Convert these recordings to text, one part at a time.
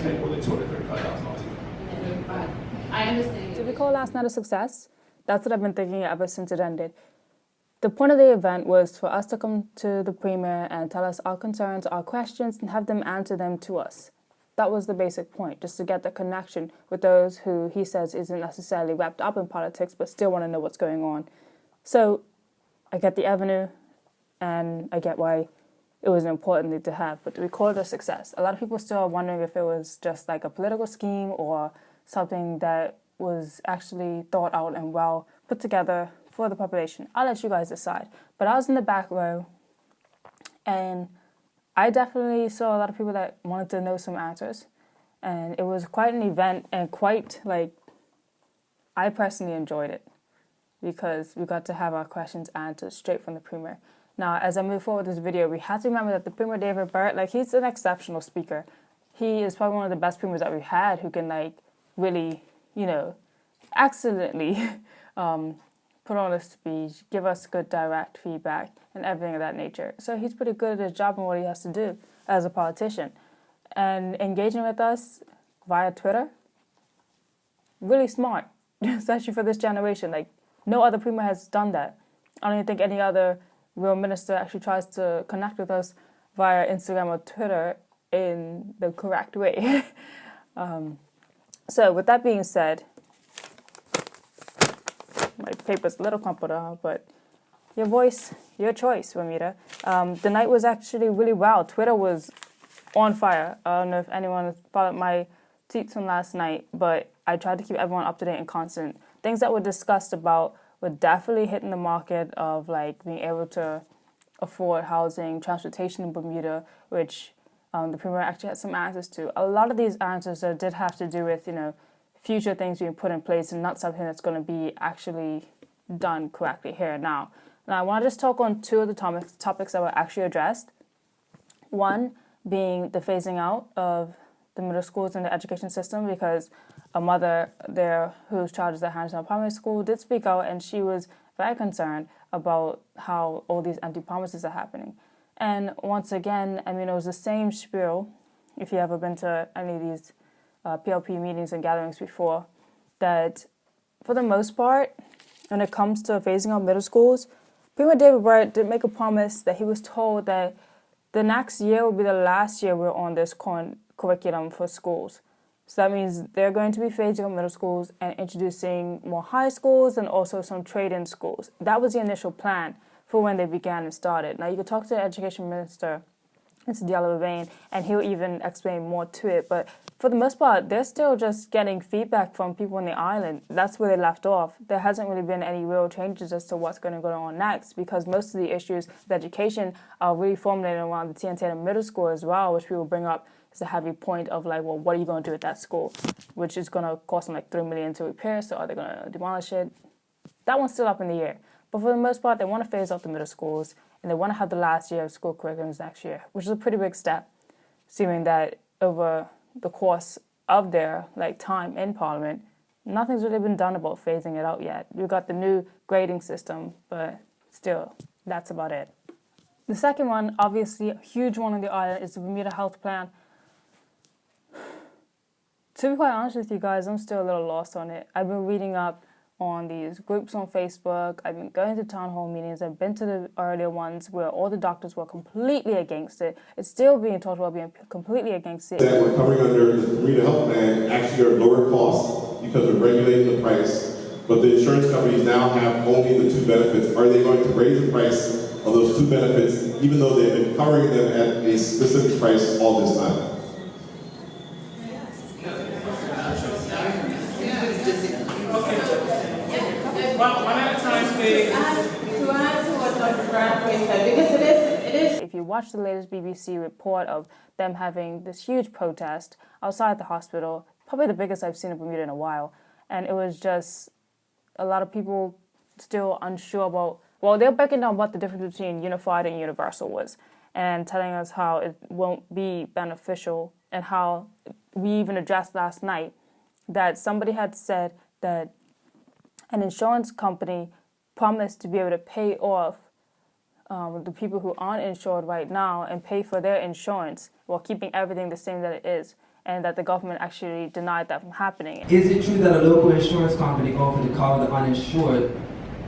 take all the $235,000. I understand. Did we call last night a success? That's what I've been thinking ever since it ended. The point of the event was for us to come to the premier and tell us our concerns, our questions, and have them answer them to us. That was the basic point, just to get the connection with those who he says isn't necessarily wrapped up in politics but still want to know what's going on. So I get the avenue and I get why it was an important thing to have, but we call it a success. A lot of people still are wondering if it was just like a political scheme or something that was actually thought out and well put together for the population. I'll let you guys decide. But I was in the back row and I definitely saw a lot of people that wanted to know some answers. And it was quite an event and quite I personally enjoyed it because we got to have our questions answered straight from the premier. Now, as I move forward with this video, we have to remember that the Premier David Burt, he's an exceptional speaker. He is probably one of the best premiers that we've had who can, really, excellently put on a speech, give us good direct feedback, and everything of that nature. So he's pretty good at his job and what he has to do as a politician. And engaging with us via Twitter, really smart, especially for this generation. No other premier has done that. I don't even think any other real minister actually tries to connect with us via Instagram or Twitter in the correct way. So with that being said, my paper's a little crumpled out, but your voice, your choice, Bermuda. The night was actually really wild. Twitter was on fire. I don't know if anyone followed my tweets from last night, but I tried to keep everyone up to date and constant. Things that were discussed about were definitely hitting the market of being able to afford housing, transportation in Bermuda, which the premier actually had some answers to. A lot of these answers did have to do with, future things being put in place and not something that's going to be actually done correctly here and now. Now, I want to just talk on two of the topics that were actually addressed. One being the phasing out of the middle schools in the education system, because a mother there whose child is at Hanson Primary School did speak out, and she was very concerned about how all these empty promises are happening. And once again, it was the same spiel, if you ever been to any of these PLP meetings and gatherings before, that for the most part, when it comes to phasing out middle schools, Premier David Burt did make a promise that he was told that the next year will be the last year we're on this curriculum for schools. So that means they're going to be phasing out middle schools and introducing more high schools and also some trade-in schools. That was the initial plan for when they began and started. Now, you could talk to the Education Minister, Mr. Diallo, and he'll even explain more to it. But for the most part, they're still just getting feedback from people on the island. That's where they left off. There hasn't really been any real changes as to what's going to go on next, because most of the issues with education are really formulated around the TNT middle school as well, which we will bring up as a heavy point of what are you going to do with that school, which is going to cost them $3 million to repair. So are they going to demolish it? That one's still up in the air. But for the most part, they want to phase out the middle schools, and they want to have the last year of school curriculums next year, which is a pretty big step, assuming that over the course of their time in Parliament, nothing's really been done about phasing it out yet. We've got the new grading system, but still, that's about it. The second one, obviously a huge one on the island, is the Bermuda Health Plan. To be quite honest with you guys, I'm still a little lost on it. I've been reading up on these groups on Facebook. I've been going to town hall meetings. I've been to the earlier ones where all the doctors were completely against it. It's still being talked about being completely against it. That we're coming under the Bermuda Health Plan actually are lower costs because we're regulating the price, but the insurance companies now have only the two benefits. Are they going to raise the price of those two benefits even though they've been covering them at a specific price all this time? One at a time, please. To answer what Dr. Bradway said, because it is. If you watch the latest BBC report of them having this huge protest outside the hospital, probably the biggest I've seen in Bermuda in a while, and it was just a lot of people still unsure about, they're breaking down what the difference between unified and universal was, and telling us how it won't be beneficial, and how we even addressed last night that somebody had said that an insurance company promised to be able to pay off the people who aren't insured right now and pay for their insurance while keeping everything the same that it is. and that the government actually denied that from happening. Is it true that a local insurance company offered to cover the uninsured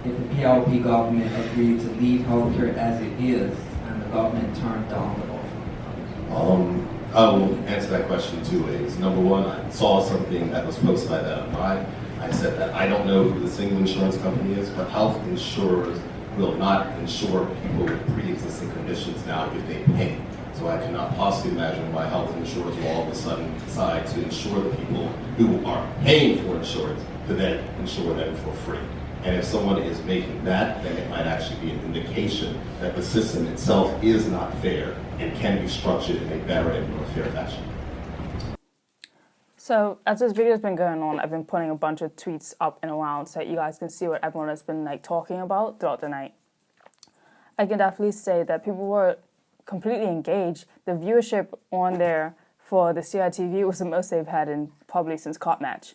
if the PLP government agreed to leave healthcare as it is, and the government turned down the offer? I will answer that question two ways. Number one, I saw something that was posted by that online. I said that I don't know who the single insurance company is, but health insurers will not insure people with pre-existing conditions now if they pay. So I cannot possibly imagine why health insurers will all of a sudden decide to insure the people who are paying for insurance to then insure them for free. And if someone is making that, then it might actually be an indication that the system itself is not fair and can be structured in a better and more fair fashion. So as this video has been going on, I've been putting a bunch of tweets up and around so that you guys can see what everyone has been like talking about throughout the night. I can definitely say that people were completely engaged. The viewership on there for the CITV was the most they've had in probably since Cop Match.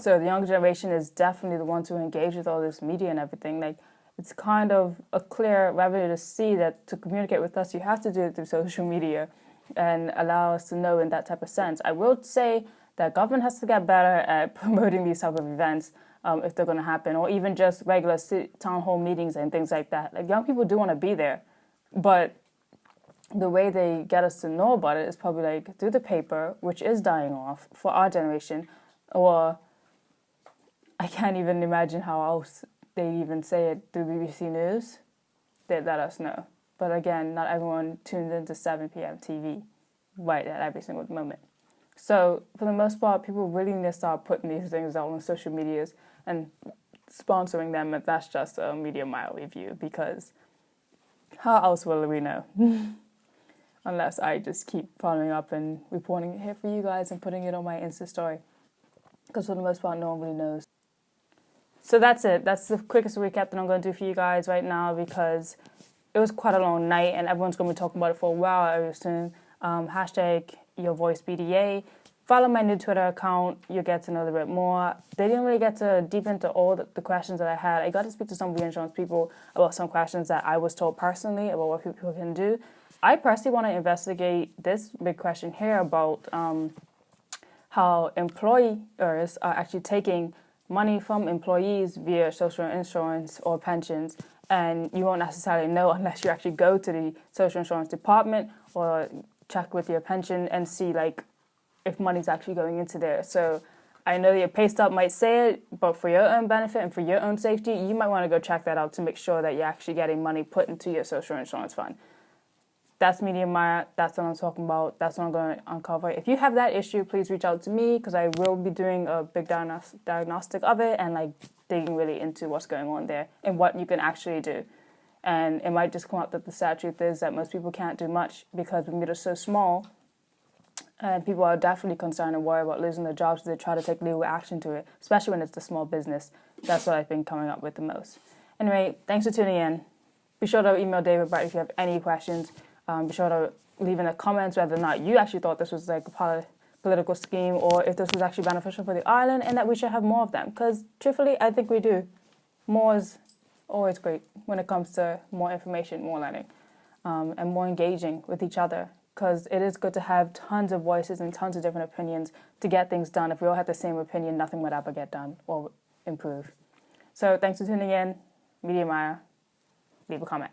So the younger generation is definitely the ones who engage with all this media and everything. Like, it's kind of a clear revenue to see that to communicate with us, you have to do it through social media and allow us to know in that type of sense. I will say that government has to get better at promoting these type of events if they're going to happen, or even just regular town hall meetings and things like that. Like, young people do want to be there, but the way they get us to know about it is probably like through the paper, which is dying off for our generation, or I can't even imagine how else they'd even say it through BBC News. They'd let us know. But again, not everyone tunes into 7 p.m. TV right at every single moment. So for the most part, people really need to start putting these things out on social medias and sponsoring them if that's just a Media Mile review, because how else will we know? Unless I just keep following up and reporting it here for you guys and putting it on my Insta story. Because for the most part, no one really knows. So that's it. That's the quickest recap that I'm going to do for you guys right now, because it was quite a long night and everyone's going to be talking about it for a while, I assume. Hashtag YourVoiceBDA. Follow my new Twitter account. You'll get to know a little bit more. They didn't really get to deep into all the questions that I had. I got to speak to some reinsurance people about some questions that I was told personally about what people can do. I personally want to investigate this big question here about how employers are actually taking money from employees via social insurance or pensions, and you won't necessarily know unless you actually go to the social insurance department or check with your pension and see like if money's actually going into there. So I know your pay stub might say it, but for your own benefit and for your own safety, you might want to go check that out to make sure that you're actually getting money put into your social insurance fund. That's Media Maya. That's what I'm talking about. That's what I'm going to uncover. If you have that issue, please reach out to me, because I will be doing a big diagnostic of it and like digging really into what's going on there and what you can actually do. And it might just come up that the sad truth is that most people can't do much because Bermuda is so small, and people are definitely concerned and worried about losing their jobs, so they try to take legal action to it, especially when it's the small business. That's what I've been coming up with the most. Anyway, thanks for tuning in. Be sure to email David Burt if you have any questions. Be sure to leave in the comments whether or not you actually thought this was like a political scheme, or if this was actually beneficial for the island and that we should have more of them. Because truthfully, I think we do. More is always great when it comes to more information, more learning, and more engaging with each other. Because it is good to have tons of voices and tons of different opinions to get things done. If we all had the same opinion, nothing would ever get done or improve. So thanks for tuning in. Media Maya. Leave a comment.